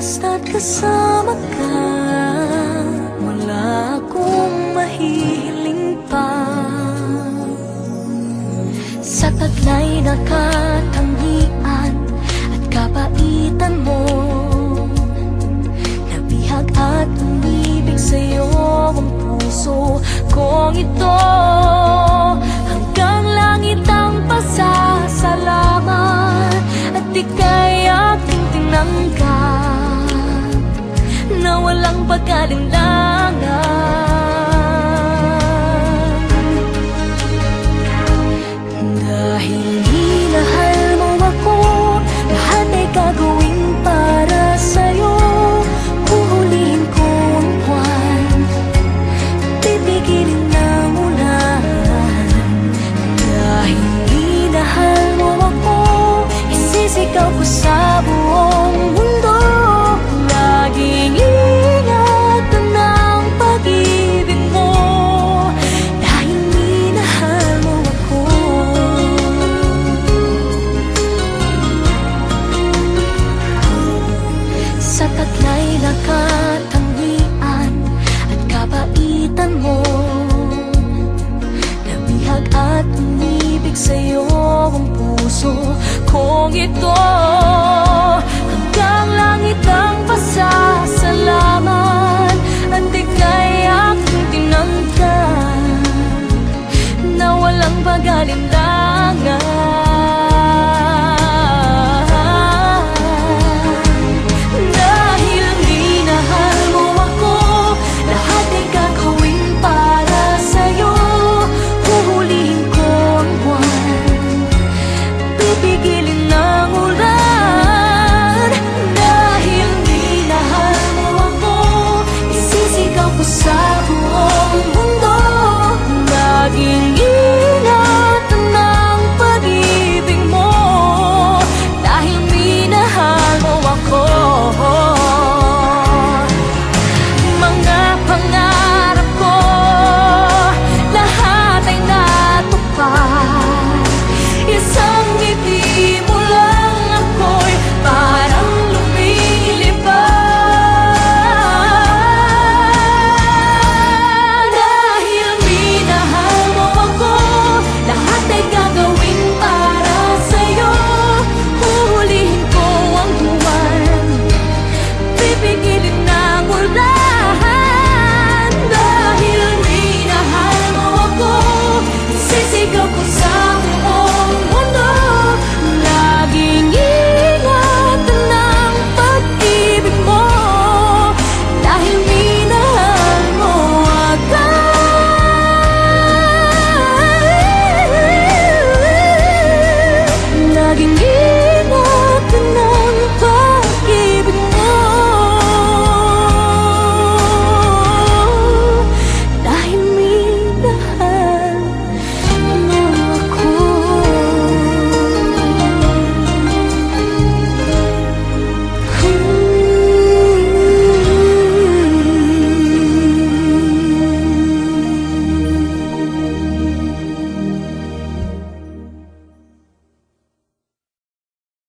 basta't kasama ka, wala akong mahihiling pa. Sa taglay na katangian at kapaitan mo, nabihag at umibig sa'yo ang puso kong ito. Hanggang langit ang pasasalamat at ika'y aking tinanggap na walang pag-alinlangan. Dahil minahal mo ako, lahat ay gagawin para sa'yo. Huhulihin ko ang buwan, pipigilin ng ulan. Dahil minahal mo ako, isisigaw ko sa buong mundo. Laging ingatan ng pag-ibig mo, dahil minahal mo ako. Sa taglay na katangian at kapaitan mo, nabihag at umibig sa'yo ang puso kong ito.